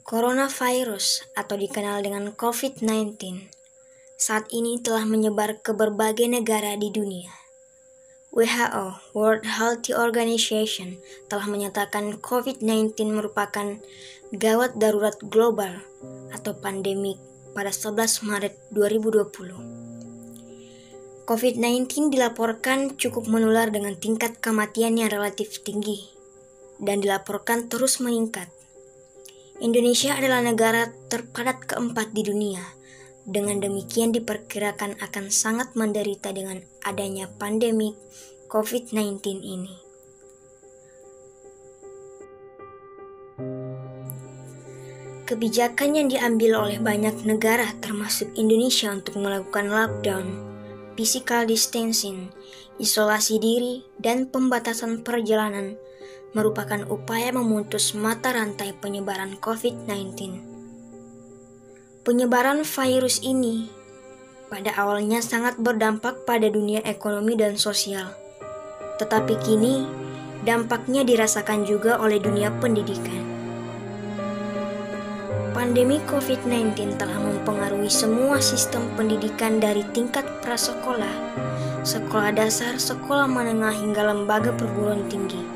Coronavirus atau dikenal dengan COVID-19 saat ini telah menyebar ke berbagai negara di dunia. WHO, World Health Organization, telah menyatakan COVID-19 merupakan gawat darurat global atau pandemik pada 11 Maret 2020. COVID-19 dilaporkan cukup menular dengan tingkat kematian yang relatif tinggi dan dilaporkan terus meningkat. Indonesia adalah negara terpadat keempat di dunia. Dengan demikian diperkirakan akan sangat menderita dengan adanya pandemi COVID-19 ini. Kebijakan yang diambil oleh banyak negara termasuk Indonesia untuk melakukan lockdown, physical distancing, isolasi diri, dan pembatasan perjalanan merupakan upaya memutus mata rantai penyebaran COVID-19. Penyebaran virus ini pada awalnya sangat berdampak pada dunia ekonomi dan sosial, tetapi kini dampaknya dirasakan juga oleh dunia pendidikan. Pandemi COVID-19 telah mempengaruhi semua sistem pendidikan dari tingkat prasekolah, sekolah dasar, sekolah menengah hingga lembaga perguruan tinggi.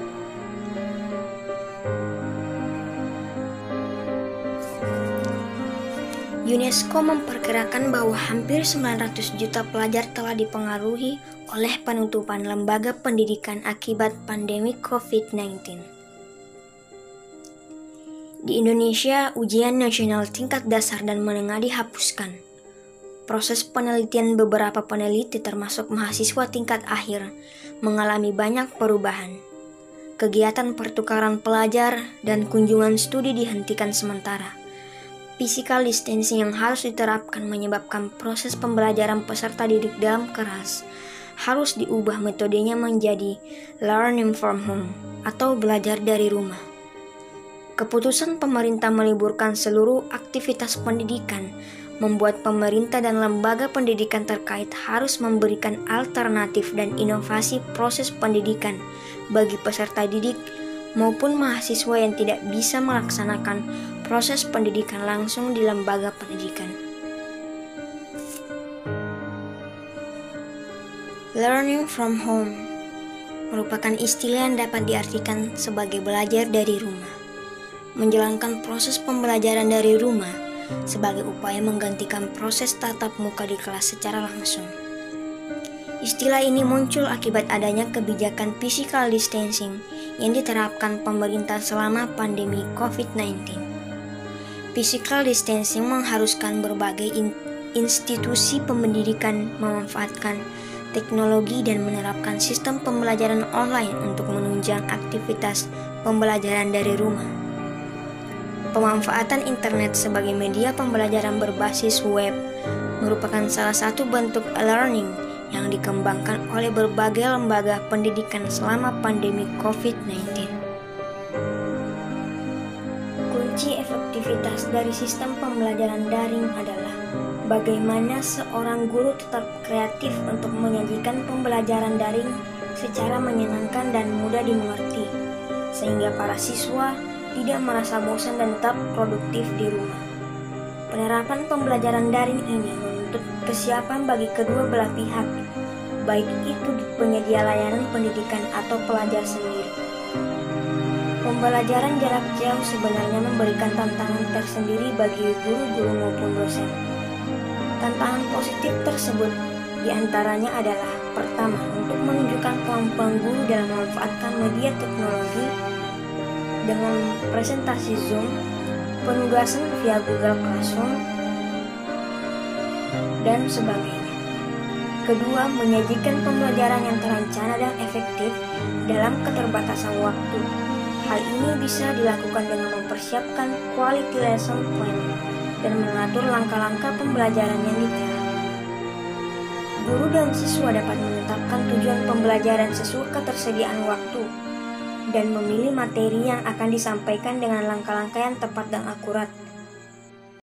UNESCO memperkirakan bahwa hampir 900 juta pelajar telah dipengaruhi oleh penutupan lembaga pendidikan akibat pandemi COVID-19. Di Indonesia, ujian nasional tingkat dasar dan menengah dihapuskan. Proses penelitian beberapa peneliti termasuk mahasiswa tingkat akhir mengalami banyak perubahan. Kegiatan pertukaran pelajar dan kunjungan studi dihentikan sementara. Physical distancing yang harus diterapkan menyebabkan proses pembelajaran peserta didik dalam kelas harus diubah metodenya menjadi learning from home atau belajar dari rumah. Keputusan pemerintah meliburkan seluruh aktivitas pendidikan membuat pemerintah dan lembaga pendidikan terkait harus memberikan alternatif dan inovasi proses pendidikan bagi peserta didik maupun mahasiswa yang tidak bisa melaksanakan proses pendidikan langsung di lembaga pendidikan. Learning from home merupakan istilah yang dapat diartikan sebagai belajar dari rumah. Menjalankan proses pembelajaran dari rumah sebagai upaya menggantikan proses tatap muka di kelas secara langsung. Istilah ini muncul akibat adanya kebijakan physical distancing yang diterapkan pemerintah selama pandemi COVID-19. Physical distancing mengharuskan berbagai institusi pendidikan memanfaatkan teknologi dan menerapkan sistem pembelajaran online untuk menunjang aktivitas pembelajaran dari rumah. Pemanfaatan internet sebagai media pembelajaran berbasis web merupakan salah satu bentuk e-learning yang dikembangkan oleh berbagai lembaga pendidikan selama pandemi COVID-19. Kunci efektivitas dari sistem pembelajaran daring adalah bagaimana seorang guru tetap kreatif untuk menyajikan pembelajaran daring secara menyenangkan dan mudah dimengerti, sehingga para siswa tidak merasa bosan dan tetap produktif di rumah. Penerapan pembelajaran daring ini menuntut kesiapan bagi kedua belah pihak, baik itu penyedia layanan pendidikan atau pelajar sendiri. Pembelajaran jarak jauh sebenarnya memberikan tantangan tersendiri bagi guru-guru maupun dosen. Tantangan positif tersebut diantaranya adalah: pertama, untuk menunjukkan kemampuan guru dalam memanfaatkan media teknologi dengan presentasi Zoom, penugasan via Google Classroom, dan sebagainya. Kedua, menyajikan pembelajaran yang terencana dan efektif dalam keterbatasan waktu. Hal ini bisa dilakukan dengan mempersiapkan quality lesson plan dan mengatur langkah-langkah pembelajaran yang detail. Guru dan siswa dapat menetapkan tujuan pembelajaran sesuai ketersediaan waktu dan memilih materi yang akan disampaikan dengan langkah-langkah yang tepat dan akurat.